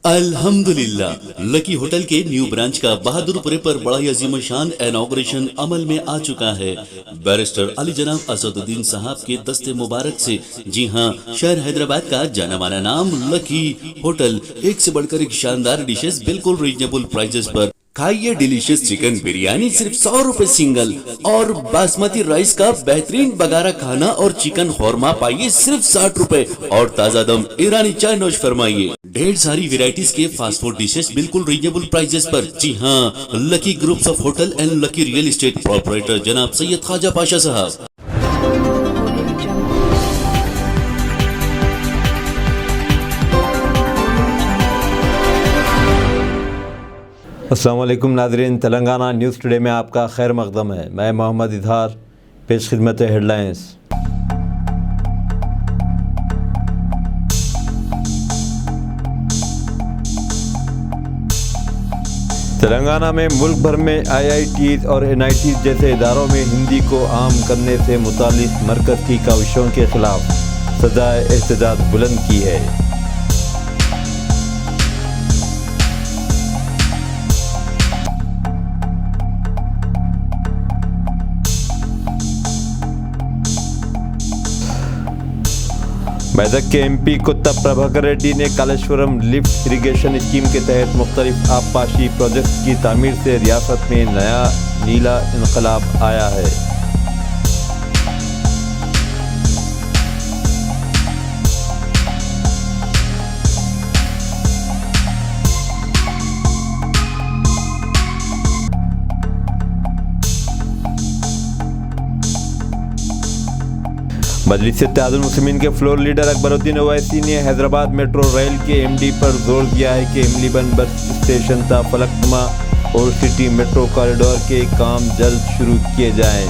अल्हम्दुलिल्लाह lucky hotel के new branch का बहादुरपुरे पर बड़ा ही अजीम शान इनॉग्रेशन अमल में आ चुका है। बैरिस्टर अली जनाब असदुद्दीन साहब के दस्ते मुबारक से। जी हां, शहर हैदराबाद का जाना माना नाम लकी होटल। एक से बढ़कर एक शानदार डिशेस बिल्कुल रीजनेबल प्राइसेस पर। खाइए डिलीशियस चिकन बिरयानी सिर्फ 100 रुपए सिंगल, और बासमती राइस का बेहतरीन बगारा खाना और चिकन खौरमा पाइए सिर्फ 60 रुपए, और ताजा दम ईरानी चाय नोश फरमाइए। ढेर सारी वेराइटीज के फास्ट फूड डिशेस बिल्कुल रीजनेबल प्राइसेस पर। जी हाँ, lucky groups of hotel and lucky real estate proprietor जनाब सैयद ख्वाजा पाशा साहब। अस्सलाम वालेकुम नाज़रीन, तेलंगाना न्यूज़ टुडे में आपका खैर मक़दम है। मैं मोहम्मद इजहार, पेश खिदमत हेडलाइंस। तेलंगाना में मुल्क भर में IITs और NITs जैसे इदारों में हिंदी को आम करने से मुतालिक मरकज़ की काविशों के खिलाफ सदाए एहतजाज बुलंद की है। मेदक के MP कुत्ता प्रभाकर रेड्डी ने कालेश्वरम लिफ्ट इरिगेशन स्कीम के तहत मुख्तलिफ आबपाशी प्रोजेक्ट की तामीर से रियासत में नया नीला इनकलाब आया है। मजलिस इत्तेहादुल मुस्लिमीन के फ्लोर लीडर अकबरुद्दीन ओवैसी ने हैदराबाद मेट्रो रेल के MD पर जोर दिया है कि इमलीबन बस स्टेशन ता फलकनुमा और सिटी मेट्रो कॉरिडोर के काम जल्द शुरू किए जाएं।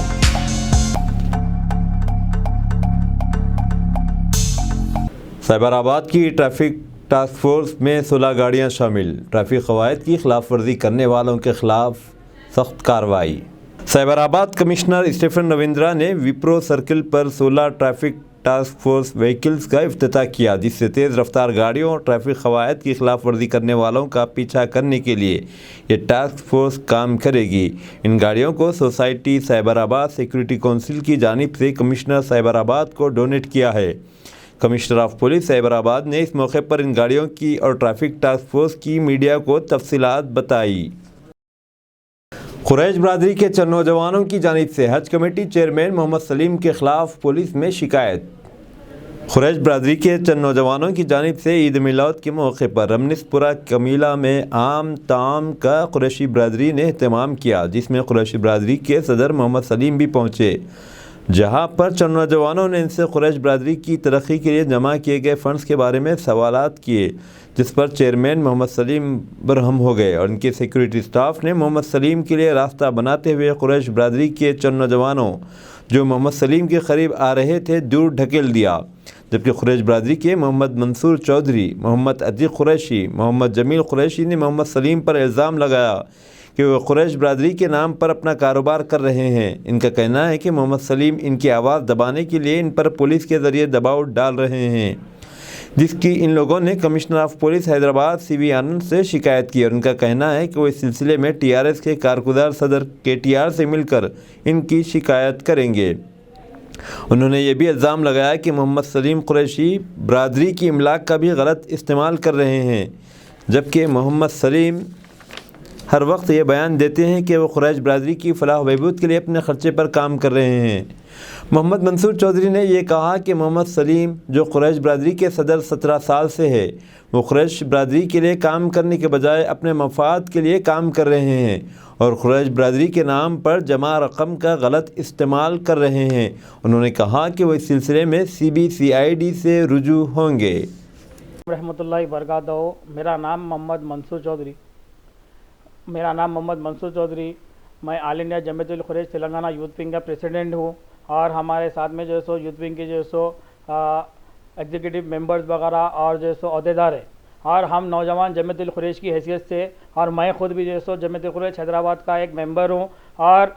साइबराबाद की ट्रैफिक टास्क फोर्स में 16 गाड़ियां शामिल। ट्रैफिक कवायद की खिलाफ वर्जी करने वालों के खिलाफ सख्त कार्रवाई। साइबराबाद कमिश्नर स्टीफन रविंद्रा ने विप्रो सर्किल पर 16 ट्रैफिक टास्क फोर्स व्हीकल्स का इफ्तिताह किया, जिससे तेज़ रफ्तार गाड़ियों और ट्रैफिक कवायद की खिलाफ वर्जी करने वालों का पीछा करने के लिए ये टास्क फोर्स काम करेगी। इन गाड़ियों को सोसाइटी साइबराबाद सिक्योरिटी काउंसिल की जानिब से कमिश्नर साइबराबाद को डोनेट किया है। कमिश्नर ऑफ पुलिस साइबराबाद ने इस मौके पर इन गाड़ियों की और ट्रैफिक टास्क फोर्स की मीडिया को तफसीलात बताई। कुरैश बरादरी के चंद नौजवानों की जानिब से हज कमेटी चेयरमैन मोहम्मद सलीम के खिलाफ पुलिस में शिकायत। कुरैश बरादरी के चंद नौजवानों की जानिब से ईद मिलाद के मौके पर रमनिसपुरा कमीला में आम ताम का कुरैशी बरादरी ने एहतमाम किया, जिसमें कुरैशी बरादरी के सदर मोहम्मद सलीम भी पहुँचे, जहाँ पर चंद नौजवानों ने इनसे कुरैश बरादरी की तरक्की के लिए जमा किए गए फ़ंड्स के बारे में सवालात किए, जिस पर चेयरमैन मोहम्मद सलीम बरहम हो गए और उनके सिक्योरिटी स्टाफ ने मोहम्मद सलीम के लिए रास्ता बनाते हुए कुरैश बरादरी के चंद नौजवानों जो मोहम्मद सलीम के करीब आ रहे थे दूर ढकेल दिया, जबकि कुरैश बरादरी के मोहम्मद मंसूर चौधरी, मोहम्मद अतीक कुरैशी, मोहम्मद जमील कुरैशी ने मोहम्मद सलीम पर इल्ज़ाम लगाया कि वह कुरैश बरादरी के नाम पर अपना कारोबार कर रहे हैं। इनका कहना है कि मोहम्मद सलीम इनकी आवाज़ दबाने के लिए इन पर पुलिस के ज़रिए दबाव डाल रहे हैं, जिसकी इन लोगों ने commissioner of police Hyderabad CV आनंद से शिकायत की और उनका कहना है कि वो इस सिलसिले में TRS के कारकुजार सदर KTR से मिलकर इनकी शिकायत करेंगे। उन्होंने ये भी इल्ज़ाम लगाया कि मोहम्मद सलीम कुरैशी बरादरी की इमलाक का भी गलत इस्तेमाल कर रहे हैं, जबकि मोहम्मद सलीम हर वक्त ये बयान देते हैं कि वो कुरैश बरादरी की फलाह बहबूद के लिए अपने ख़र्चे पर काम कर रहे हैं। मोहम्मद मंसूर चौधरी ने यह कहा कि मोहम्मद सलीम जो कुरैश बरादरी के सदर 17 साल से है, वो कुरैश बरादरी के लिए काम करने के बजाय अपने मफाद के लिए काम कर रहे हैं और कुरैश बरादरी के नाम पर जमा रकम का गलत इस्तेमाल कर रहे हैं। उन्होंने कहा कि वो इस सिलसिले में CBCID से रुजू होंगे। रहमतुल्लाहि बरकातहू। मेरा नाम मोहम्मद मंसूर चौधरी। मैं all India Jamiatul Quraish Telangana youth wing का प्रेसिडेंट हूँ, और हमारे साथ में जो सो यूथ विंग के जो सो एग्जीक्यूटिव मेंबर्स वगैरह और जो सो अहदेदार है, और हम नौजवान जमीयतुल कुरैश की हैसियत से, और मैं ख़ुद भी जो सो जमीयतुल कुरैश हैदराबाद का एक मेंबर हूँ, और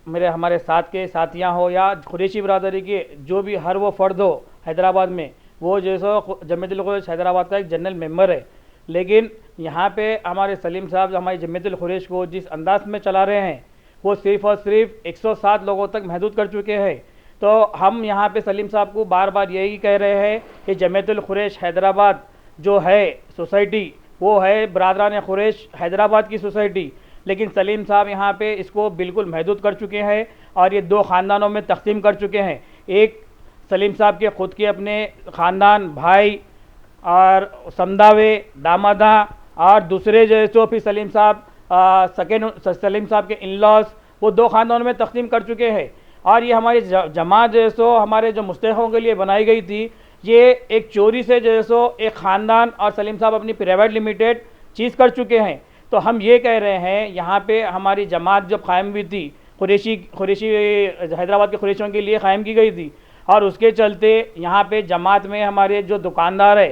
मेरे हमारे साथ के साथियाँ हो या कुरैशी बरादरी के जो भी हर वो फ़र्द हो हैदराबाद में, वो जो सो जमीयतुल कुरैश हैदराबाद का एक जनरल मेंबर है। लेकिन यहाँ पे हमारे सलीम साहब हमारी जमीयतुल खुरैश को जिस अंदाज में चला रहे हैं वो सिर्फ़ और सिर्फ 107 लोगों तक महदूद कर चुके हैं। तो हम यहाँ पे सलीम साहब को बार बार यही कह रहे हैं कि जमीयतुल खुरैश हैदराबाद जो है सोसाइटी वो है बरादरान खुरैश हैदराबाद की सोसाइटी, लेकिन सलीम साहब यहाँ पे इसको बिल्कुल महदूद कर चुके हैं और ये दो ख़ानदानों में तकसीम कर चुके हैं। एक सलीम साहब के ख़ुद के अपने ख़ानदान भाई और समदावे दामादा, और दूसरे जो है सो फिर सलीम साहब सलीम साहब के इन-लॉज, वो दो ख़ानदानों में तकसीम कर चुके हैं। और ये हमारी जमात जो है सो हमारे जो मुस्तहिक़ों के लिए बनाई गई थी, ये एक चोरी से जो है सो एक ख़ानदान और सलीम साहब अपनी प्राइवेट लिमिटेड चीज़ कर चुके हैं। तो हम ये कह रहे हैं यहाँ पे हमारी जमात जब कायम हुई थी, खुरैशी हैदराबाद के खुरैशियों के लिए कायम की गई थी, और उसके चलते यहाँ पे जमात में हमारे जो दुकानदार है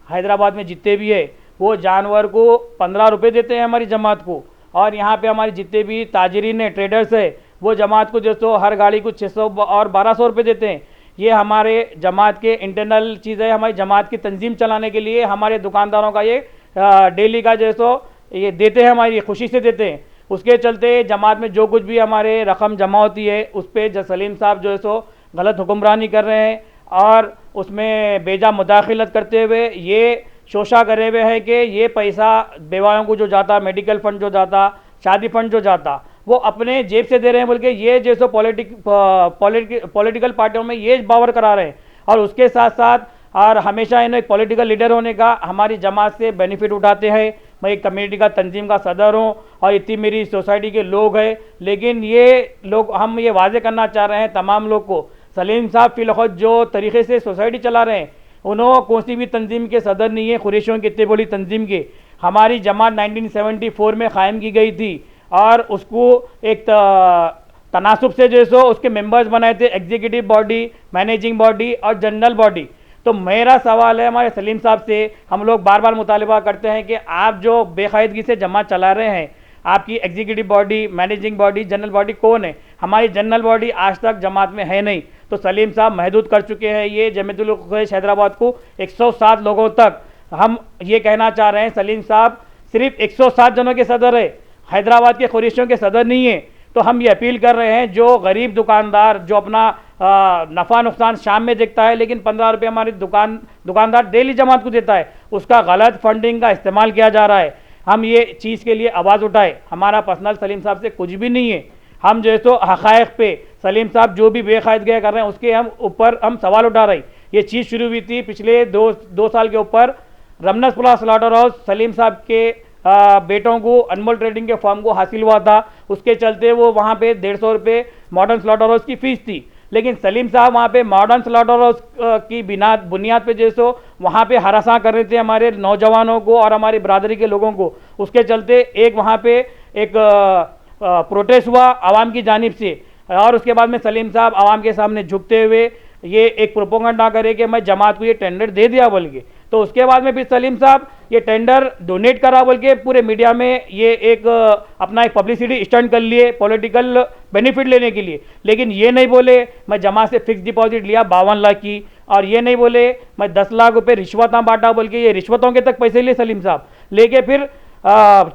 हैदराबाद में जितने भी है वो जानवर को 15 रुपये देते हैं हमारी जमात को, और यहाँ पे हमारे जितने भी ताजरीन है ट्रेडर्स है वो जमात को जो सो हर गाड़ी को 600 और 1200 रुपये देते हैं। ये हमारे जमात के इंटरनल चीज़ है, हमारी जमात की तंजीम चलाने के लिए हमारे दुकानदारों का ये डेली का जो सो ये देते हैं, हमारी खुशी से देते हैं। उसके चलते जमात में जो कुछ भी हमारे रकम जमा होती है उस पर सलीम साहब जो है सो गलत हुक्मरानी कर रहे हैं और उसमें बेजा मुदाखिलत करते हुए ये शोशा करे हुए हैं कि ये पैसा बेवाओं को जो जाता, मेडिकल फ़ंड जो जाता, शादी फ़ंड जो जाता, वो अपने जेब से दे रहे हैं, बल्कि ये जैसे पॉलिटिकल पार्टियों में ये बावर करा रहे हैं। और उसके साथ साथ और हमेशा इन्हें एक पॉलिटिकल लीडर होने का हमारी जमात से बेनिफिट उठाते हैं। मैं एक कम्युनिटी का तंजीम का सदर हूँ और इतनी मेरी सोसाइटी के लोग हैं, लेकिन ये लोग हम ये वाजे करना चाह रहे हैं तमाम लोग को, सलीम साहब फ़िलखुद जो तरीके से सोसाइटी चला रहे हैं उन्होंने कौन सी भी तंजीम के सदर नहीं है। खुरैशियों की इतनी बड़ी तंजीम के हमारी जमात 1974 में कायम की गई थी और उसको एक तनासुब से जो सो उसके मेंबर्स बनाए थे, एग्जीक्यूटिव बॉडी, मैनेजिंग बॉडी और जनरल बॉडी। तो मेरा सवाल है हमारे सलीम साहब से, हम लोग बार बार मुतालिबा करते हैं कि आप जो बेकायदगी से जमात चला रहे हैं, आपकी executive body, managing body, general body कौन है? हमारी जनरल बॉडी आज तक जमात में है नहीं। तो सलीम साहब महदूद कर चुके हैं ये जमीयतुल खुरैश हैदराबाद को 107 लोगों तक। हम ये कहना चाह रहे हैं सलीम साहब सिर्फ 107 जनों के सदर है, हैदराबाद के खुरैशियों के सदर नहीं है। तो हम ये अपील कर रहे हैं जो गरीब दुकानदार जो अपना नफ़ा नुकसान शाम में देखता है, लेकिन 15 रुपये हमारी दुकानदार डेली जमात को देता है, उसका गलत फंडिंग का इस्तेमाल किया जा रहा है। हम ये चीज़ के लिए आवाज़ उठाए। हमारा पर्सनल सलीम साहब से कुछ भी नहीं है। हम जो है तो हक़ाइक़ पे सलीम साहब जो भी बेकायदगी कर रहे हैं उसके ऊपर हम सवाल उठा रहे हैं। ये चीज़ शुरू हुई थी पिछले दो साल के ऊपर रमनसपुरा स्लॉटर हाउस, सलीम साहब के बेटों को अनमोल ट्रेडिंग के फॉर्म को हासिल हुआ था, उसके चलते वो वहाँ पे 150 रुपये मॉडर्न स्लॉटर हाउस की फ़ीस थी। लेकिन सलीम साहब वहाँ पे मॉडर्न स्लॉटर हाउस की बुनियाद पे जैसो वहाँ पे हरासा कर रहे थे हमारे नौजवानों को और हमारी बरादरी के लोगों को। उसके चलते एक वहाँ पे एक प्रोटेस्ट हुआ आवाम की जानिब से, और उसके बाद में सलीम साहब आवाम के सामने झुकते हुए ये एक प्रोपोगंडा करे कि मैं जमात को ये टेंडर दे दिया बोल के। तो उसके बाद में फिर सलीम साहब ये टेंडर डोनेट करा बोल के पूरे मीडिया में ये एक अपना एक पब्लिसिटी स्टंट कर लिए पॉलिटिकल बेनिफिट लेने के लिए। लेकिन ये नहीं बोले मैं जमात से फिक्स डिपॉजिट लिया 52 लाख की, और ये नहीं बोले मैं 10 लाख रुपये रिश्वत बांटा बोल के, ये रिश्वतों के तक पैसे लिए सलीम साहब लेके फिर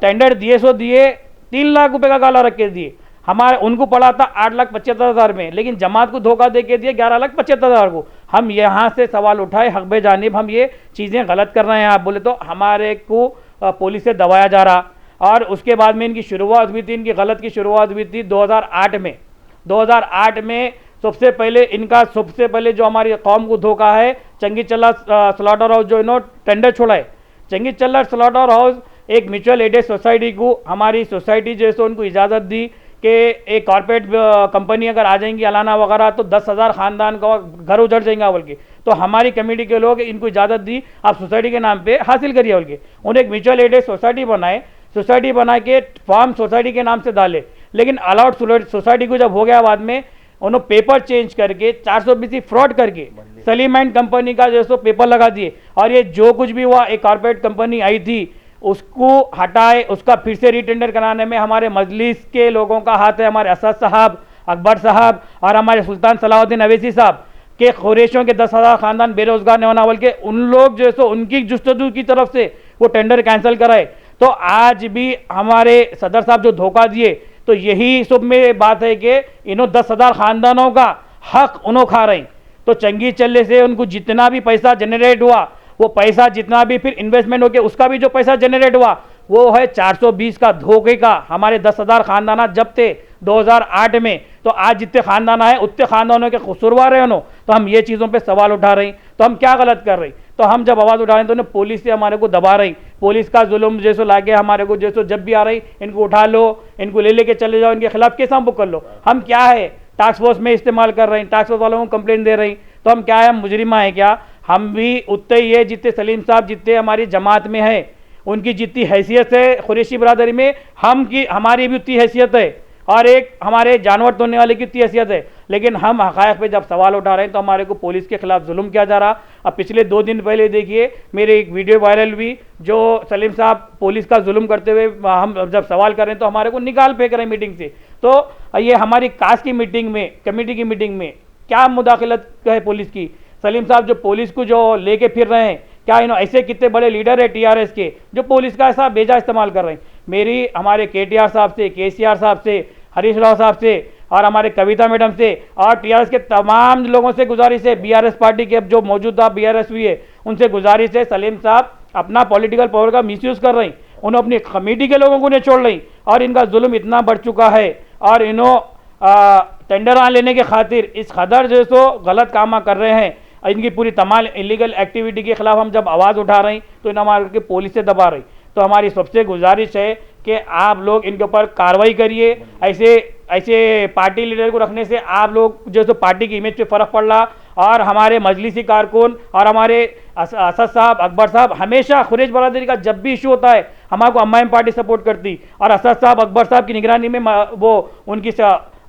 टेंडर दिए सो दिए 3 लाख रुपये का गाला रख के दिए। हमारे उनको पड़ा था 8,75,000 में, लेकिन जमात को धोखा दे के दिए 11,75,000 को। हम यहाँ से सवाल उठाए हक बे जानिब हम ये चीज़ें गलत कर रहे हैं। आप बोले तो हमारे को पुलिस से दबाया जा रहा, और उसके बाद में इनकी शुरुआत हुई थी, इनकी गलत की शुरुआत हुई थी 2008 में। 2008 में सबसे पहले जो हमारी कौम को धोखा है चंगी चल्ला स्लॉटर हाउस जो इन्होंने टेंडर छोड़ा है। चंगी चल्ला स्लॉटर हाउस एक म्यूचुअल एडेड सोसाइटी को, हमारी सोसाइटी जो है सो उनको इजाज़त दी कि एक कॉर्पोरेट कंपनी अगर आ जाएंगी अलाना वगैरह तो 10,000 ख़ानदान का घर उजड़ जाएंगे बोल के। तो हमारी कमेटी के लोग इनको इजाज़त दी आप सोसाइटी के नाम पे हासिल करिए बोल के। उन्हें एक म्यूचुअल एडेड सोसाइटी बनाए, सोसाइटी बना के फॉर्म सोसाइटी के नाम से डाले। लेकिन अलाउड सोसाइटी को जब हो गया बाद में उन्होंने पेपर चेंज करके 420 फ्रॉड करके सलीम एंड कंपनी का जो सो पेपर लगा दिए, और ये जो कुछ भी हुआ एक कॉर्पोरेट कंपनी आई थी उसको हटाए, उसका फिर से रीटेंडर कराने में हमारे मजलिस के लोगों का हाथ है। हमारे असद साहब, अकबर साहब और हमारे सुल्तान सलाहुद्दीन अवैसी साहब के खुरैशियों के 10,000 ख़ानदान बेरोजगार नहीं होना बोल के उन लोग जो है सो उनकी जुस्तजू की तरफ से वो टेंडर कैंसिल कराए। तो आज भी हमारे सदर साहब जो धोखा दिए, तो यही सब में बात है कि इन्हों 10,000 खानदानों का हक उन्हों खा रहे हैं। तो चंगी चलने से उनको जितना भी पैसा जनरेट हुआ, वो पैसा जितना भी फिर इन्वेस्टमेंट हो गया, उसका भी जो पैसा जनरेट हुआ वो है 420 का धोखे का। हमारे 10,000 खानदाना जब थे 2008 में, तो आज जितने खानदाना है उतने खानदानों के कसूरवार है उन्होंने। तो हम ये चीज़ों पे सवाल उठा रहे हैं, तो हम क्या गलत कर रहे हैं? तो हम जब आवाज़ उठा रहे हैं तो उन्हें पुलिस से हमारे को दबा रही, पुलिस का जुल्म जैसो लागे हमारे को, जैसो जब भी आ रही इनको उठा लो, इनको ले लेके चले जाओ, इनके खिलाफ केस हम बुक कर लो। हम क्या है टास्क फोर्स में इस्तेमाल कर रहे हैं, टास्क फोर्स वालों को कंप्लेंट दे रही, तो हम क्या है, हम मुजरिमा है क्या? हम भी उतने ही है जितने सलीम साहब जितने हमारी जमात में है, उनकी जितनी हैसियत है कुरैशी बरादरी में, हमारी भी उतनी हैसियत है, और एक हमारे जानवर तोड़ने वाले की उतनी हैसियत है। लेकिन हम हक़ाइक़ पे जब सवाल उठा रहे हैं तो हमारे को पुलिस के खिलाफ जुल्म किया जा रहा। अब पिछले 2 दिन पहले देखिए मेरे एक वीडियो वायरल हुई, जो सलीम साहब पुलिस का जुल्म करते हुए हम जब सवाल कर रहे हैं तो हमारे को निकाल फेंक रहे हैं मीटिंग से। तो ये हमारी कास्ट की मीटिंग में, कमेटी की मीटिंग में क्या मुदाखलत है पुलिस की? सलीम साहब जो पुलिस को जो लेके फिर रहे हैं, क्या इन्होंने ऐसे कितने बड़े लीडर है टीआरएस के जो पुलिस का ऐसा बेजा इस्तेमाल कर रहे हैं? मेरी हमारे केटीआर साहब से, केसीआर साहब से, हरीश राव साहब से और हमारे कविता मैडम से और टीआरएस के तमाम लोगों से गुजारिश है, बीआरएस पार्टी के अब जो मौजूदा बीआरएस हुई है उनसे गुजारिश है, सलीम साहब अपना पॉलिटिकल पावर का मिसयूज़ कर रहे हैं, उन्होंने अपनी कमेटी के लोगों को नहीं छोड़ रही, और इनका जुल्म इतना बढ़ चुका है, और इन्हों टेंडर लेने के खातिर इस कदर जो सो गलत काम कर रहे हैं। इनकी पूरी तमाम इलीगल एक्टिविटी के खिलाफ हम जब आवाज़ उठा रहे हैं तो इन हमारे पुलिस से दबा रही। तो हमारी सबसे गुजारिश है कि आप लोग इनके ऊपर कार्रवाई करिए। ऐसे पार्टी लीडर को रखने से आप लोग जो सो पार्टी की इमेज पे फ़र्क पड़ रहा, और हमारे मजलिसी कारकुन और हमारे असद साहब, अकबर साहब हमेशा कुरैश बरादरी का जब भी इशू होता है हमारे को अम्मा पार्टी सपोर्ट करती, और असद साहब, अकबर साहब की निगरानी में वो उनकी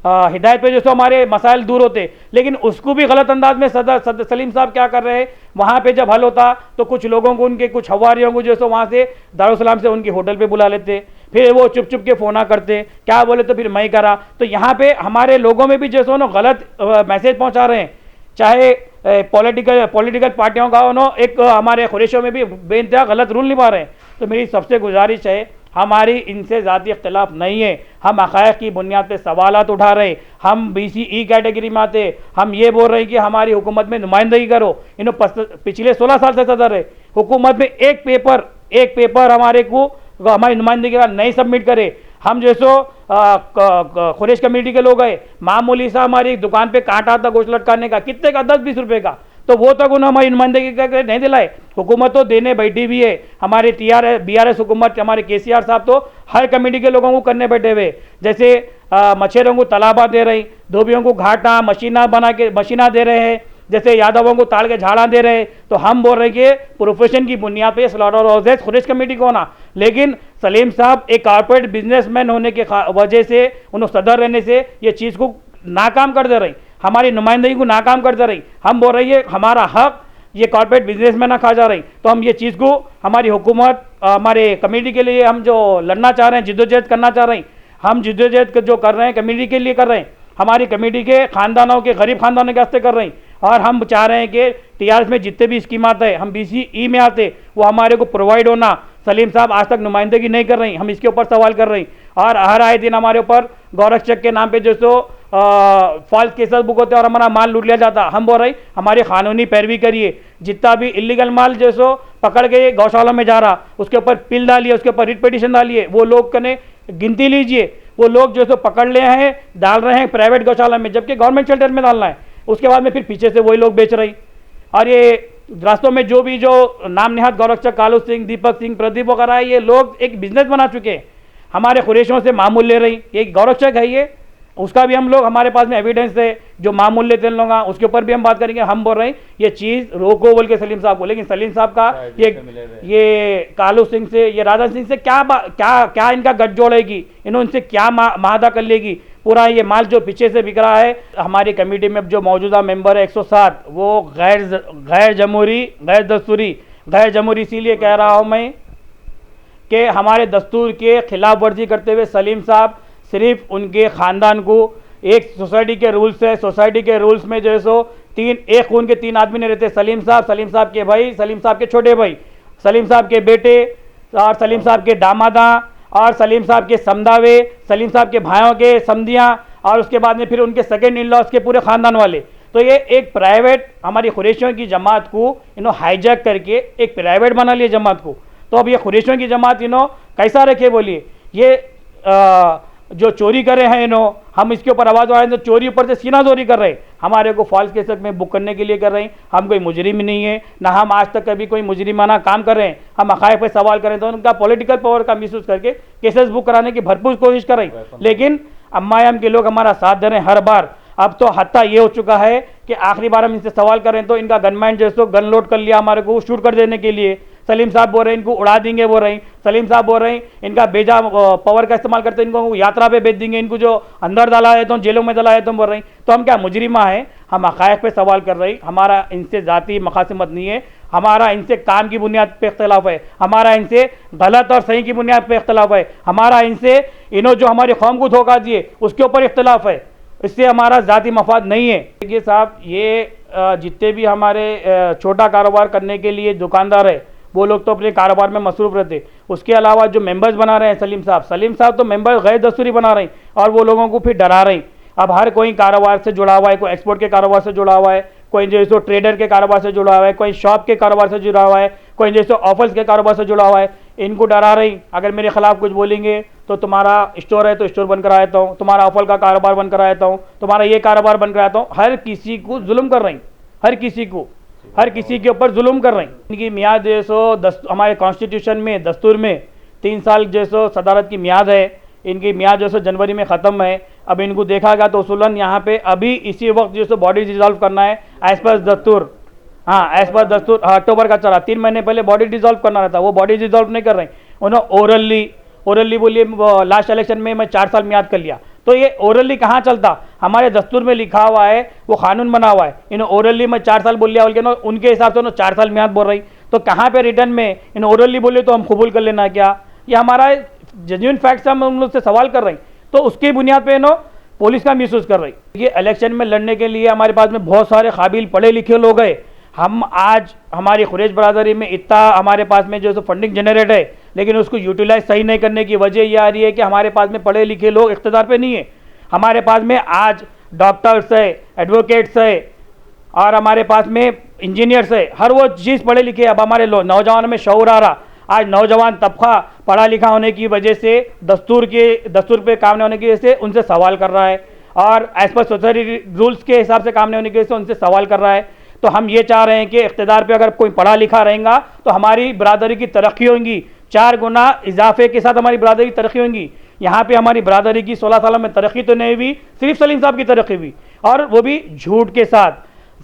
हिदायत पे जो सो हमारे मसाइल दूर होते। लेकिन उसको भी गलत अंदाज में सदर सलीम साहब क्या कर रहे हैं, वहाँ पे जब हल होता तो कुछ लोगों को, उनके कुछ हवारियों को जो सो वहाँ से दारुसलाम से उनकी होटल पे बुला लेते, फिर वो चुप चुप के फ़ोना करते, क्या बोले तो फिर मैं करा। तो यहाँ पे हमारे लोगों में भी जो सो ना गलत मैसेज पहुँचा रहे हैं, चाहे पॉलिटिकल पार्टियों का एक हमारे कुरैशियों में भी बेइंतहा गलत रूल निभा रहे हैं। तो मेरी सबसे गुजारिश है, हमारी इनसे ज़ाती इख्तिलाफ नहीं है, हम हक़ाइक़ की बुनियाद पे सवालात उठा रहे हैं, हम BCE कैटेगरी में आते, हम ये बोल रहे हैं कि हमारी हुकूमत में नुमाइंदगी करो। इन्होंने पिछले 16 साल से सदर है, हुकूमत में एक पेपर हमारे को हमारी नुमाइंदगी का नहीं सबमिट करे। हम जैसो कुरैश कमेटी के लोग हैं, मामूली सा हमारी दुकान पे कांटा आता गोश्त लटकाने का, कितने का, 10-20 रुपये का, तो वो तक उन्होंने हमारी नुमाइंदगी करके नहीं दिलाए। हुकूमत तो देने बैठी हुई है, हमारे BRS हुकूमत, हमारे KCR साहब तो हर कमेटी के लोगों को करने बैठे हुए, जैसे मच्छरों को तालाबा दे रही, धोबियों को घाटा मशीना दे रहे हैं, जैसे यादवों को ताड़ के झाड़ा दे रहे हैं। तो हम बोल रहे हैं कि प्रोफेशन की बुनियाद पे स्लॉटर हाउसेस कुरैश कमेटी को ना, लेकिन सलीम साहब एक कॉर्पोरेट बिजनेसमैन होने के वजह से, उन्होंने सदर रहने से ये चीज़ को नाकाम कर दे रही, हमारी नुमाइंदगी को नाकाम कर दे रही। हम बोल रही है हमारा हक ये कॉर्पोरेट बिजनेस में ना खा जा रही। तो हम ये चीज़ को हमारी हुकूमत, हमारे कमेटी के लिए हम जो लड़ना चाह रहे हैं, जिद्दोजहद करना चाह रहे हैं, हम जिद्दोजहद जो कर रहे हैं कमेटी के लिए कर रहे हैं, हमारी कमेटी के खानदानों के, गरीब खानदानों के वास्ते कर रहे हैं। और हम चाह रहे हैं कि TRS में जितने भी स्कीम आते हैं, हम BCE में आते, वो हमारे को प्रोवाइड होना। सलीम साहब आज तक नुमाइंदगी नहीं कर रही, हम इसके ऊपर सवाल कर रहे हैं। और हर आए दिन हमारे ऊपर गौरक्षक के नाम पे जो सो फॉल्स केसेस बुक होते हैं और हमारा माल लूट लिया जाता। हम बोल रहे हैं हमारी कानूनी पैरवी करिए, जितना भी इलीगल माल जो सो पकड़ के गौशाला में जा रहा उसके ऊपर पिल डालिए, उसके ऊपर रिट पिटिशन डालिए, वो लोग कने गिनती लीजिए, वो लोग जो सो पकड़ ले हैं डाल रहे हैं प्राइवेट गौशाला में, जबकि गवर्नमेंट शेल्टर में डालना है। उसके बाद में फिर पीछे से वही लोग बेच रही। और ये रास्तों में जो नाम निहाद गौरक्षक कालू सिंह, दीपक सिंह, प्रदीप वगैरह है, ये लोग एक बिजनेस बना चुके हैं, हमारे कुरैशियों से मामूल ले रही। ये गौरक्षक है, ये उसका भी हम लोग, हमारे पास में एविडेंस है, जो मामूल लेते लोग उसके ऊपर भी हम बात करेंगे। हम बोल रहे हैं ये चीज़ रोको बोल के सलीम साहब को, लेकिन सलीम साहब का ये कालू सिंह से, ये राजा सिंह से क्या इनका गठजोड़ है, इन्होंने इनसे क्या माहदा कर लेगी। पूरा ये माल जो पीछे से बिक रहा है, हमारी कमेटी में जो मौजूदा मेंबर है 107, वो गैर जमहूरी, गैर दस्तूरी, गैर जमहूरी इसीलिए कह रहा हूँ मैं कि हमारे दस्तूर के खिलाफ वर्जी करते हुए सलीम साहब सिर्फ उनके ख़ानदान को, एक सोसाइटी के रूल्स है, सोसाइटी के रूल्स में जो है सो एक खून के 3 आदमी नहीं रहते, सलीम साहब के भाई, सलीम साहब के छोटे भाई, सलीम साहब के बेटे और सलीम साहब के दामादा और सलीम साहब के समदावे, सलीम साहब के भाइयों के समदियाँ और उसके बाद में फिर उनके सेकेंड इन लॉज के पूरे ख़ानदान वाले। तो ये एक प्राइवेट हमारी कुरैशियों की जमात को इन्होंने हाईजैक करके एक प्राइवेट बना लिया जमात को। तो अब ये कुरैशियों की जमात इन्हों कैसा रखे बोलिए, ये जो चोरी कर रहे हैं इन्हों, हम इसके ऊपर आवाज़ उठा रहे हैं तो चोरी ऊपर से सीना चोरी कर रहे हैं, हमारे को फॉल्स केस में बुक करने के लिए कर रहे हैं। हम कोई मुजरिम नहीं है, ना हम आज तक कभी कोई मुजरिमाना काम कर रहे हैं। हम हक़ाइक़ पे सवाल करें तो उनका पॉलिटिकल पावर का मिसयूज़ करके केसेस बुक कराने की भरपूर कोशिश कर रहे हैं। लेकिन अम्मायम के लोग हमारा साथ दे रहे हैं हर बार। अब तो हत्ता ये हो चुका है कि आखिरी बार हम इनसे सवाल कर रहे हैं तो इनका गनमैन जो है गन लोड कर लिया हमारे को शूट कर देने के लिए। सलीम साहब बोल रहे हैं इनको उड़ा देंगे बोल रहे हैं, सलीम साहब बोल रहे हैं इनका बेजा पावर का इस्तेमाल करते हैं, इनको यात्रा पे भेज देंगे, इनको जो अंदर डाला है तो जेलों में डाला है तो बोल रहे हैं। तो हम क्या मुजरिमा है? हम हक़ाइक़ पे सवाल कर रहे हैं। हमारा इनसे ज़ाती मखासिमत नहीं है, हमारा इनसे काम की बुनियाद पे इख्तलाफ है, हमारा इनसे गलत और सही की बुनियाद पे इख्तलाफ है, हमारा इनसे इन्होंने जो हमारी कौम को धोखा दिए उसके ऊपर इख्तलाफ है। इससे हमारा ज़ाती मफाद नहीं है। देखिए साहब, ये जितने भी हमारे छोटा कारोबार करने के लिए दुकानदार है वो लोग तो अपने कारोबार में मसरूफ़ रहते। उसके अलावा जो मेंबर्स बना रहे हैं सलीम साहब तो मेंबर गैर दस्तूरी बना रहे हैं और वो लोगों को फिर डरा रहे हैं। अब हर कोई कारोबार से जुड़ा हुआ है, कोई एक्सपोर्ट के कारोबार से जुड़ा हुआ है, कोई जो है ट्रेडर के कारोबार से जुड़ा हुआ है, कोई शॉप के कारोबार से जुड़ा हुआ है, कोई जैसे ऑफिस के कारोबार से जुड़ा हुआ है। इनको डरा रही, अगर मेरे खिलाफ कुछ बोलेंगे तो तुम्हारा स्टोर है तो स्टोर बंद कराता हूँ, तुम्हारा ऑफल का कारोबार बंद कराता हूँ, तुम्हारा ये कारोबार बंद कराता हूँ। हर किसी को जुल्म कर रही, हर किसी के ऊपर जुल्म कर रहे हैं। इनकी मियाद जो सो हमारे कॉन्स्टिट्यूशन में दस्तूर में 3 साल जो सो सदारत की मियाद है। इनकी मियाद जो सो जनवरी में ख़त्म है। अब इनको देखा गया तो उसूलन यहाँ पे अभी इसी वक्त जो सो बॉडी डिजॉल्व करना है एज पर दस्तूर। हाँ, एज पर दस्तूर अक्टूबर का चला, 3 महीने पहले बॉडी डिजॉल्व करना रहता, वो बॉडी डिजॉल्व नहीं कर रहे। उन्होंने ओरली बोलिए लास्ट इलेक्शन में मैं 4 साल मियाद कर लिया। तो ये ओरली कहाँ चलता? हमारे दस्तूर में लिखा हुआ है, वो कानून बना हुआ है। इन्होंने ओरली में 4 साल बोल लिया, बल्कि उनके हिसाब से उन्होंने 4 साल मियाद बोल रही। तो कहाँ पे रिटर्न में इन ओरली बोले तो हम कबूल कर लेना क्या? ये हमारा जेन्युइन फैक्ट्स हम उन लोग से सवाल कर रहे हैं, तो उसकी बुनियाद पे इन्हों पुलिस का मिसयूज़ कर रही। ये इलेक्शन में लड़ने के लिए हमारे पास में बहुत सारे काबिल पढ़े लिखे लोग हैं। हम आज हमारी कुरैश बरादरी में इतना हमारे पास में जो फंडिंग जनरेट है, लेकिन उसको यूटिलाइज सही नहीं करने की वजह यह आ रही है कि हमारे पास में पढ़े लिखे लोग इख्तिदार पे नहीं है। हमारे पास में आज डॉक्टर्स है, एडवोकेट्स है और हमारे पास में इंजीनियर्स है, हर वो चीज़ पढ़े लिखे। अब हमारे नौजवानों में शऊर आ रहा। आज नौजवान तबका पढ़ा लिखा होने की वजह से दस्तूर पे काम नहीं होने की वजह से उनसे सवाल कर रहा है और एज पर सोसाइटी रूल्स के हिसाब से काम नहीं होने की वजह से उनसे सवाल कर रहा है। तो हम ये चाह रहे हैं कि इख्तिदार पे अगर कोई पढ़ा लिखा रहेगा तो हमारी बरादरी की तरक्की होगी, 4 गुना इजाफे के साथ हमारी बरादरी की तरक्की होगी। यहाँ पे हमारी बरादरी की 16 सालों में तरक्की तो नहीं हुई, सिर्फ सलीम साहब की तरक्की हुई, और वो भी झूठ के साथ।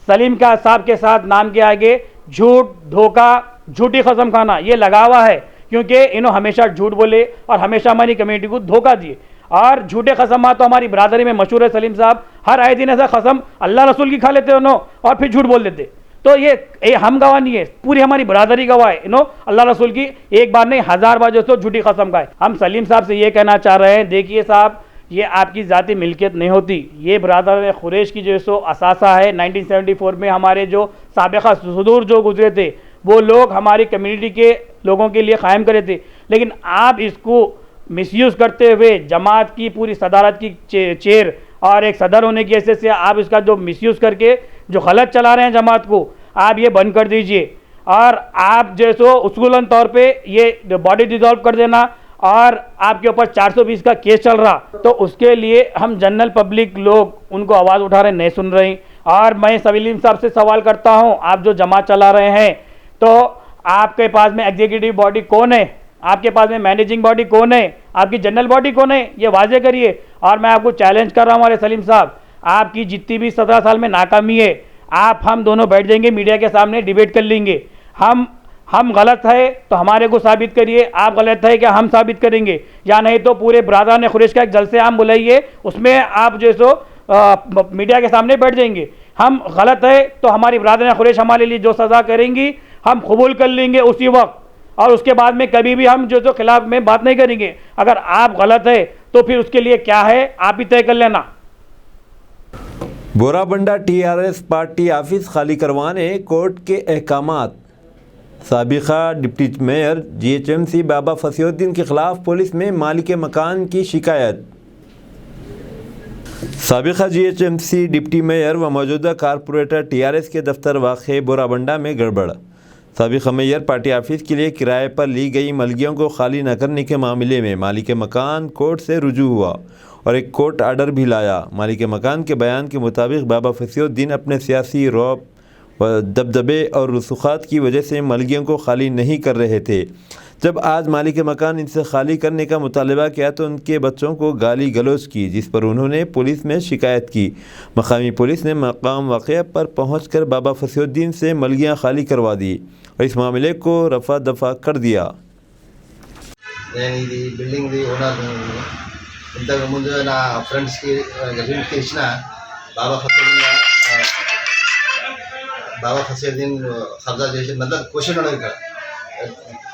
सलीम का साहब के साथ नाम के आगे झूठ, धोखा, झूठी कसम खाना ये लगा हुआ है, क्योंकि इन्होंने हमेशा झूठ बोले और हमेशा हमारी कम्युनिटी को धोखा दिए। और झूठे कसम तो हमारी बरादरी में मशहूर है। सलीम साहब हर आए दिन ऐसा कसम अल्लाह रसूल की खा लेते उन्हों और फिर झूठ बोल देते। तो ये हम गवाह नहीं है, पूरी हमारी बरादरी गवाह है। इन्हों अल्लाह रसूल की एक बार नहीं 1000 बार जो झूठी कसम खाए। हम सलीम साहब से ये कहना चाह रहे हैं, देखिए साहब, ये आपकी ज़ाती मिल्कियत नहीं होती, ये बरादर कुरैश की जो सो असासा है। 1974 में हमारे जो साबिक़ा सुदूर जो गुजरे थे वो लोग हमारी कम्युनिटी के लोगों के लिए क़ायम करे थे, लेकिन आप इसको मिसयूज़ करते हुए जमात की पूरी सदारत की चेयर और एक सदर होने की हैसियत से आप इसका जो मिसयूज़ करके जो गलत चला रहे हैं जमात को, आप ये बंद कर दीजिए। और आप जैसो उसूलन तौर पे ये बॉडी डिज़ोल्व कर देना और आपके ऊपर 420 का केस चल रहा, तो उसके लिए हम जनरल पब्लिक लोग उनको आवाज़ उठा रहे नहीं सुन रही। और मैं सलीम साहब से सवाल करता हूँ, आप जो जमात चला रहे हैं तो आपके पास में एग्जीक्यूटिव बॉडी कौन है, आपके पास में मैनेजिंग बॉडी कौन है, आपकी जनरल बॉडी कौन है, ये वाजे करिए। और मैं आपको चैलेंज कर रहा हूँ हमारे सलीम साहब, आपकी जितनी भी 17 साल में नाकामी है, हम दोनों बैठ जाएंगे मीडिया के सामने डिबेट कर लेंगे। हम गलत है तो हमारे को साबित करिए, आप गलत है क्या हम साबित करेंगे, या नहीं तो पूरे बरादरान कुरैश का एक जलसे आम बुलाइए, उसमें आप जो सो मीडिया के सामने बैठ जाएंगे। हम गलत है तो हमारी बरादरान कुरैश हमारे लिए जो सज़ा करेंगी हम कबूल कर लेंगे उसी वक्त, और उसके बाद में कभी भी हम जो खिलाफ में बात नहीं करेंगे। अगर आप गलत है तो फिर उसके लिए क्या है आप ही तय कर लेना। बोराबंडा TRS पार्टी ऑफिस खाली करवाने कोर्ट के अहकामात। साबिका डिप्टी मेयर जीएचएमसी बाबा फसीउद्दीन के खिलाफ पुलिस में मालिक मकान की शिकायत। साबिका जीएचएमसी डिप्टी मेयर व मौजूदा कारपोरेटर टीआरएस के दफ्तर वाक़े बोराबंडा में गड़बड़। साबिका मेयर पार्टी ऑफिस के लिए किराए पर ली गई मलगियों को खाली न करने के मामले में मालिक मकान कोर्ट से रुजू हुआ और एक कोर्ट आर्डर भी लाया। मालिक मकान के बयान के मुताबिक बाबा फसीउद्दीन अपने सियासी रौब व दबदबे और रसूखात की वजह से मलगियों को खाली नहीं कर रहे थे। जब आज मालिक मकान इनसे खाली करने का मुतालबा किया तो उनके बच्चों को गाली गलौज की, जिस पर उन्होंने पुलिस में शिकायत की। मकामी पुलिस ने मकाम वाक़या पर पहुंचकर बाबा फसीउद्दीन से मलगियां खाली करवा दी और इस मामले को रफा दफा कर दिया। బిల్డింగ్ ఓనర్ ఇంతకు ముందు నా ఫ్రెండ్స్కి రెంట్కి ఇచ్చిన బాబా ఫసీద్దీన్ కబ్జా చేసి మతలబ్ క్వశ్చన్ ఉండదు ఇక్కడ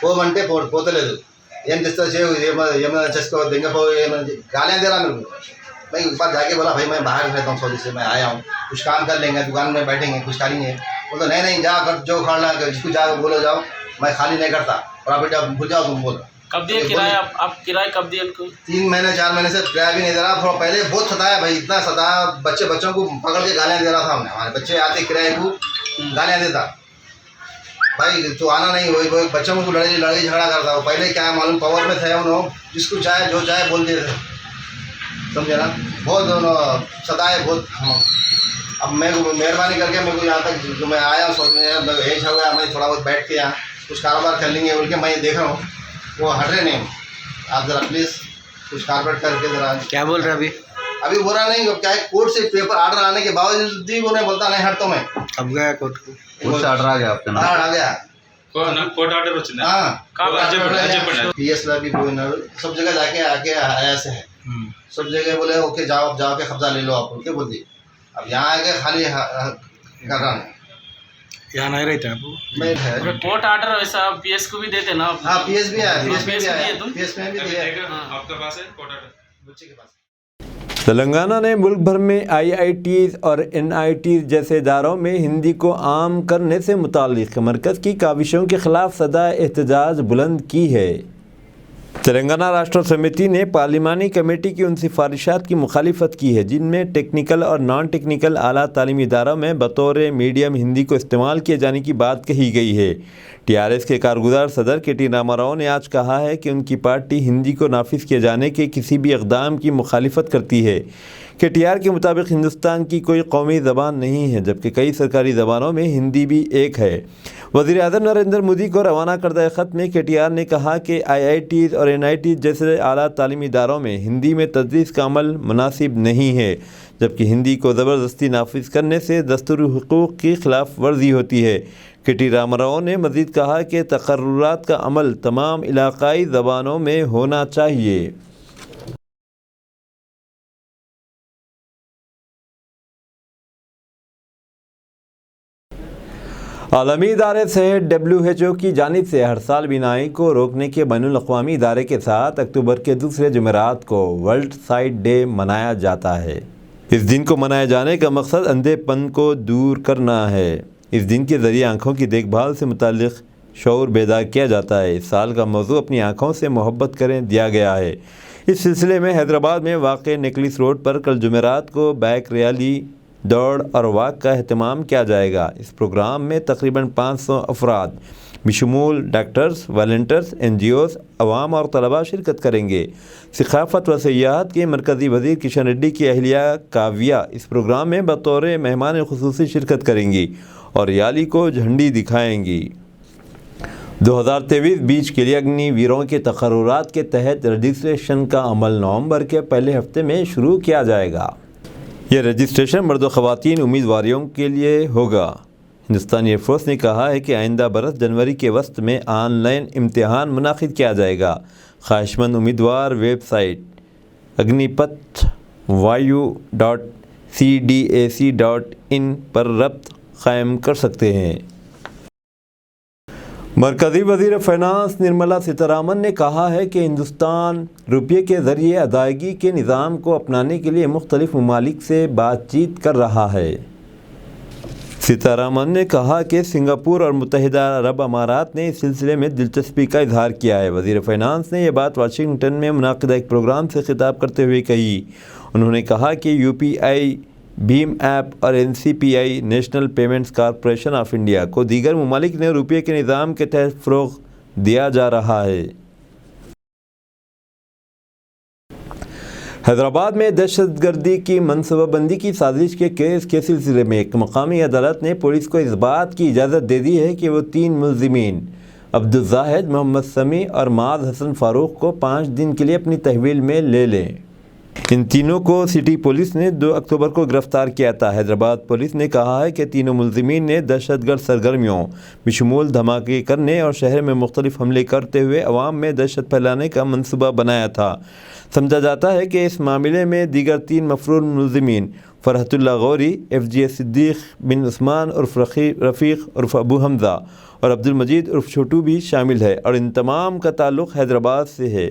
పోమంటే పోతలేదు ఏం చేస్తావు చేయవు ఏమైనా చేసుకో దింగపో ఏమైనా गालियाँ दे रहा मेरे को। मैं एक बार जाके बोला भाई मैं बाहर रहता हूँ सऊदी से, मैं आया हूँ, कुछ काम कर लेंगे, दुकान में बैठेंगे, कुछ करेंगे। वो तो नहीं जा कर जो खाना जिसको जाओ बोलो जाओ, मैं खाली नहीं करता और आप बेटा भूल जाओ तुम बोलो। कब दिया किराया? आप किराया कब दिया उनको? 3 महीने 4 महीने से किराया भी नहीं दे रहा। थोड़ा पहले बहुत सताया भाई, इतना सताया, बच्चों को पकड़ के गालियाँ दे रहा था हमने। हमारे बच्चे आते किराए को गालियाँ देता भाई, तो आना नहीं, वही बच्चों को लड़ाई झगड़ा करता। वो पहले क्या मालूम पावर में थे उन्होंने, जिसको चाहे जो चाहे बोल देते थे, समझे ना। बहुत सताए बहुत। अब मैं मेहरबानी करके मेरे को यहाँ तक जो मैं आया सोच में एज हो गया, मैं थोड़ा बहुत बैठ के यहाँ कुछ कारोबार कर लेंगे बोल के मैं देख रहा हूँ, वो हट रहे नहीं। आप ज़रा प्लीज़ कुछ कारपेट करके ज़रा। क्या बोल रहे अभी बुरा नहीं, क्या है कोर्ट से पेपर आर्डर आने के बावजूद भी उन्हें बोलता नहीं हटता मैं। अब गया कोर्ट को? कोर्ट से आर्डर आ गया आपका? हाँ आ गया। कोर्ट आर्डर వచ్చిందా? हाँ पीएस भी सब जगह जाके आके आया से है, सब जगह बोले ओके जाओ के कब्जा ले लो आप बोल के बोल दी। अब यहाँ आके खाली कर रहा है, यहाँ नहीं रहता है मैं है। कोर्ट आर्डर वैसा पीएस को भी देते ना? हाँ पीएस भी आया, पीएस में भी आया, तुम? पीएस में भी दिया। आपके पास है कोर्ट आर्डर? बच्चे के पास। तेलंगाना ने मुल्क भर में आईआईटीज़ और एनआईटीज़ जैसे इदारों में हिंदी को आम करने से मुताल्लिक़ मरकज़ की काविशों के ख़िलाफ़ सदा एहतजाज बुलंद की है। तेलंगाना राष्ट्र समिति ने पार्लिमानी कमेटी की उन सिफारिशात की मुखालिफत की है जिनमें टेक्निकल और नॉन टेक्निकल आला तालीमी इदारों में बतौर मीडियम हिंदी को इस्तेमाल किए जाने की बात कही गई है। टीआरएस के कारगुजार सदर के टी रामाराव ने आज कहा है कि उनकी पार्टी हिंदी को नाफिज किए जाने के किसी भी इक़दाम की मुखालिफत करती है। केटीआर के मुताबिक हिंदुस्तान की कोई कौमी ज़बान नहीं है, जबकि कई सरकारी ज़बानों में हिंदी भी एक है। वज़ीर-ए-आज़म नरेंद्र मोदी को रवाना करदा ख़त में केटीआर ने कहा कि आईआईटीज़ और एनआईटीज़ जैसे आला तालीमी इदारों में हिंदी में तदरीस का अमल मुनासिब नहीं है, जबकि हिंदी को ज़बरदस्ती नाफिज करने से दस्तूरी हुकूक़ की खिलाफ वर्जी होती है। के.टी. रामाराव ने मज़ीद कहा कि तक़र्रुरात का अमल तमाम इलाक़ाई ज़बानों में होना चाहिए। आलमी इदारे सहित WHO की जानिब से हर साल बीनाई को रोकने के बैनुल-अक़वामी इदारे के साथ अक्टूबर के दूसरे जुमेरात को वर्ल्ड साइट डे मनाया जाता है। इस दिन को मनाए जाने का मकसद अंधेपन को दूर करना है। इस दिन के ज़रिए आँखों की देखभाल से मुताल्लिक़ शऊर बेदार किया जाता है। इस साल का मौजू अपनी आँखों से मोहब्बत करें दिया गया है। इस सिलसिले में हैदराबाद में वाक़ नेकलिस रोड पर कल जुमेरात को बाइक रैली, दौड़ और वाक का अहतमाम किया जाएगा। इस प्रोग्राम में तकरीबन 500 अफराद बिशमूल डॉक्टर्स, वॉलंटियर्स, NGOs, अवाम और तलबा शिरकत करेंगे। सक़ाफ़त व सियाहत के मरकज़ी वज़ीर किशन रेड्डी की अहलिया काव्या इस प्रोग्राम में बतौर मेहमान ख़ुसूसी शिरकत करेंगी और रैली को झंडी दिखाएंगी। 2023 बीच के लिए अग्निवीरों के तक़र्रुरात के तहत रजिस्ट्रेशन का अमल नवंबर के पहले हफ्ते में शुरू किया जाएगा। यह रजिस्ट्रेशन मर्द व ख़वातीन उम्मीदवारों के लिए होगा। हिंदुस्तानी एयरफोर्स ने कहा है कि आइंदा बरस जनवरी के वस्त में ऑनलाइन इम्तिहान मुनाक़िद किया जाएगा। ख्वाहिशमंद उम्मीदवार वेबसाइट agnipath.cu.cdac.in पर रब्त क़ायम कर सकते हैं। मरकज़ी वज़ीर फ़ाइनांस निर्मला सीतारामन ने कहा है कि हिंदुस्तान रुपये के ज़रिए अदायगी के निज़ाम को अपनाने के लिए मुख्तलिफ़ ममालिक से बातचीत कर रहा है। सीतारामन ने कहा कि सिंगापुर और मुत्तहिदा अरब अमारात ने इस सिलसिले में दिलचस्पी का इजहार किया है। वज़ीर फाइनेंस ने यह बात वाशिंगटन में मुनाकिदा एक प्रोग्राम से खिताब करते हुए कही। उन्होंने कहा कि UPI, भीम ऐप और NCPI national payments corporation of India को दीगर ममालिक ने रुपये के निज़ाम के तहत फ़रोग़ दिया जा रहा है। हैदराबाद में दहशतगर्दी की मनसूबाबंदी की साजिश के केस के सिलसिले में एक मकामी अदालत ने पुलिस को इस बात की इजाज़त दे दी है कि वो 3 मुल्ज़िमीन अब्दुल ज़ाहिद, मोहम्मद समी और माद हसन फ़ारूक को 5 दिन के लिए अपनी तहवील में ले लें। इन तीनों को सिटी पुलिस ने 2 अक्टूबर को गिरफ्तार किया था। हैदराबाद पुलिस ने कहा है कि तीनों मुल्ज़िमीन ने दहशतगर्द सरगर्मियों बशमूल धमाके करने और शहर में मुख्तलिफ हमले करते हुए अवाम में दहशत फैलाने का मनसूबा बनाया था। समझा जाता है कि इस मामले में दीगर 3 मफरूर मुल्ज़िमीन फ़रहतुल्लाह गौरी, FJ सिद्दीक़ बिन उस्मान उर्फ़ रफ़ीक़ उर्फ़ अबू हमज़ा और अब्दुल मजीद उर्फ़ छोटू भी शामिल है और इन तमाम का ताल्लुक़ हैदराबाद से है।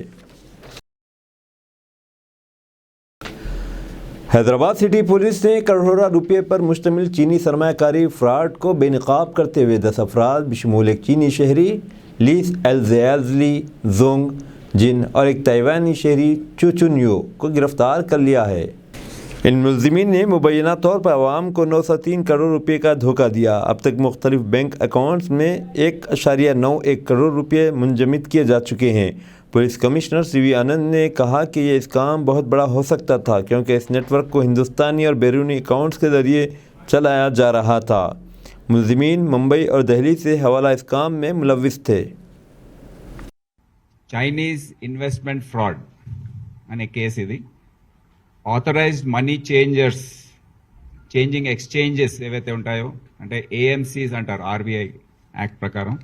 हैदराबाद सिटी पुलिस ने करोड़ों रुपये पर मुश्तमिल चीनी सरमायाकारी फ्रॉड को बेनकाब करते हुए 10 अफराद बशमूल एक चीनी शहरी लीस एल्ज़ेली जोंग जिन और एक ताइवानी शहरी चुचुन्यो को गिरफ्तार कर लिया है। इन मुल्ज़िमीन ने मुबैना तौर पर आवाम को 903 करोड़ रुपये का धोखा दिया। अब तक मुख्तलिफ बैंक अकाउंट्स में 1.91 करोड़ रुपये मुंजमद किए जा चुके हैं। पुलिस कमिश्नर CV आनंद ने कहा कि यह काम बहुत बड़ा हो सकता था क्योंकि इस नेटवर्क को हिंदुस्तानी और बैरूनी अकाउंट्स के ज़रिए चलाया जा रहा था। मुल्ज़िमीन मुंबई और दिल्ली से हवाला इस काम में मुलव्विस थे। చైనీస్ ఇన్వెస్ట్మెంట్ ఫ్రాడ్ అనే కేసు ఇది. ఆథరైజ్డ్ మనీ చేంజింగ్ ఎక్స్చేంజెస్ ఏవైతే ఉంటాయో అంటే AMCs అంటారు RBI యాక్ట్ ప్రకారం,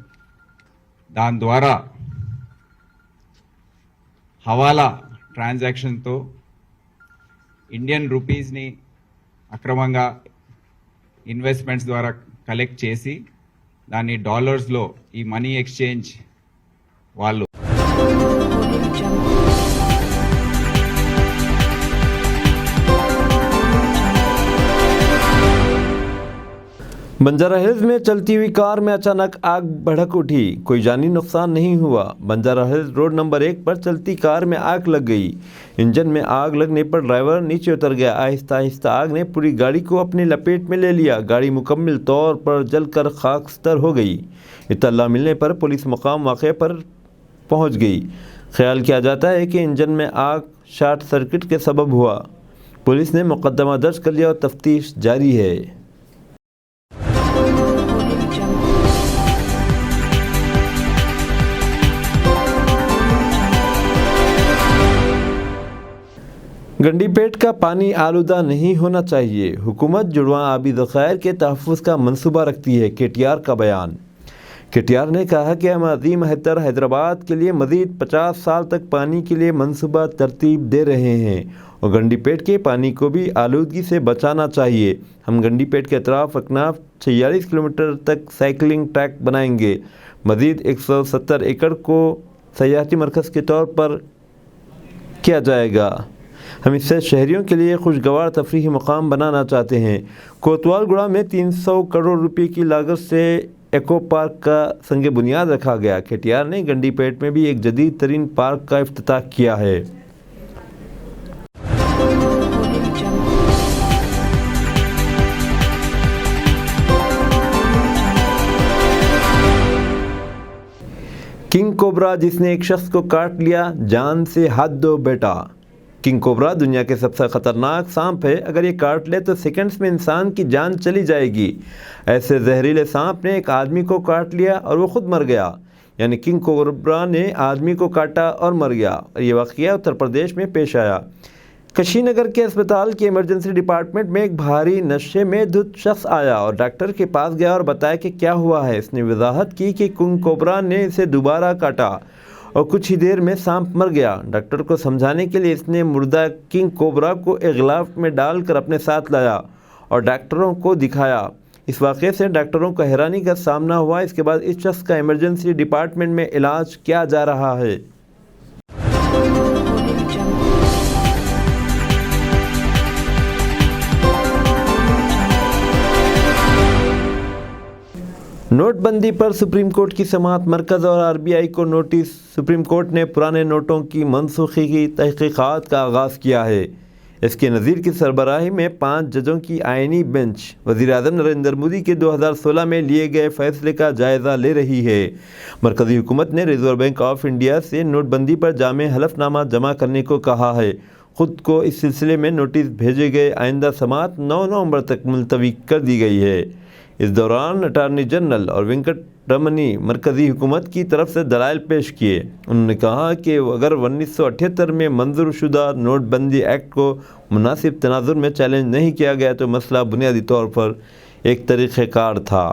దాని ద్వారా హవాలా ట్రాన్సాక్షన్తో ఇండియన్ రూపీస్ని అక్రమంగా ఇన్వెస్ట్మెంట్స్ ద్వారా కలెక్ట్ చేసి దాన్ని డాలర్స్లో ఈ మనీ ఎక్స్చేంజ్ వాళ్ళు बंजारा हिल्स में चलती हुई कार में अचानक आग भड़क उठी। कोई जानी नुकसान नहीं हुआ। बंजारा हिल्स रोड नंबर 1 पर चलती कार में आग लग गई। इंजन में आग लगने पर ड्राइवर नीचे उतर गया। आहिस्ता आहिस्ता आग ने पूरी गाड़ी को अपनी लपेट में ले लिया। गाड़ी मुकम्मल तौर पर जलकर खाकस्तर हो गई। इत्तला मिलने पर पुलिस मकाम वाक़े पर पहुंच गई। ख्याल किया जाता है कि इंजन में आग शॉर्ट सर्किट के सबब हुआ। पुलिस ने मुकदमा दर्ज कर लिया और तफ्तीश जारी है। गंडीपेट का पानी आलूदा नहीं होना चाहिए। हुकूमत जुड़वा आबी ज़ख़ायर के तहफ़्फ़ुज़ का मंसूबा रखती है। KTR का बयान। KTR ने कहा कि हम अज़ीम हैदराबाद के लिए मज़ीद 50 साल तक पानी के लिए मंसूबा तरतीब दे रहे हैं और गंडीपेट के पानी को भी आलूदगी से बचाना चाहिए। हम गंडीपेट के अतराफ़ अकनाफ 46 किलोमीटर तक साइकिलिंग ट्रैक बनाएंगे। मज़ीद 170 एकड़ को सयाहती मरकज़ के तौर पर किया जाएगा। हम इससे शहरियों के लिए खुशगवार तफरीही मकाम बनाना चाहते हैं। कोतवालगुड़ा में 300 करोड़ रुपए की लागत से एको पार्क का संग बुनियाद रखा गया। KTR ने गंडीपेट में भी एक जदीद तरीन पार्क का इफ्तिताह किया है। किंग कोबरा जिसने एक शख्स को काट लिया, जान से हाथ दो बेटा। किंग कोबरा दुनिया के सबसे ख़तरनाक सांप है। अगर ये काट ले तो सेकंड्स में इंसान की जान चली जाएगी। ऐसे जहरीले सांप ने एक आदमी को काट लिया और वो खुद मर गया। यानी किंग कोबरा ने आदमी को काटा और मर गया। और ये वाक़या उत्तर प्रदेश में पेश आया। कुशीनगर के अस्पताल के इमरजेंसी डिपार्टमेंट में एक भारी नशे में धुत शख्स आया और डॉक्टर के पास गया और बताया कि क्या हुआ है। इसने वजाहत की कि किंग कोबरा ने इसे दोबारा काटा और कुछ ही देर में सांप मर गया। डॉक्टर को समझाने के लिए इसने मुर्दा किंग कोबरा को एक गिलाफ में डालकर अपने साथ लाया और डॉक्टरों को दिखाया। इस वाक़े से डॉक्टरों को हैरानी का सामना हुआ। इसके बाद इस शख्स का इमरजेंसी डिपार्टमेंट में इलाज किया जा रहा है। नोटबंदी पर सुप्रीम कोर्ट की समाअत, मरकज़ और आरबीआई को नोटिस। सुप्रीम कोर्ट ने पुराने नोटों की मनसूखी की तहकीकात का आगाज़ किया है। इसके नज़ीर की सरबराही में 5 जजों की आईनी बेंच वज़ीर-ए-आज़म नरेंद्र मोदी के 2016 में लिए गए फैसले का जायज़ा ले रही है। मरकज़ी हुकूमत ने रिज़र्व बैंक ऑफ इंडिया से नोटबंदी पर जामे हलफनामा जमा करने को कहा है। खुद को इस सिलसिले में नोटिस भेजे गए। आइंदा समाअत 9 नवंबर तक मुलतवी कर दी गई है। इस दौरान अटॉर्नी जनरल और वेंकट रमनी मरकज़ी हुकूमत की तरफ से दलाइल पेश किए। उन्होंने कहा कि अगर 1978 में मंजूर शुदा नोटबंदी एक्ट को मुनासिब तनाजुर में चैलेंज नहीं किया गया तो मसला बुनियादी तौर पर एक तरीक़ेकार था।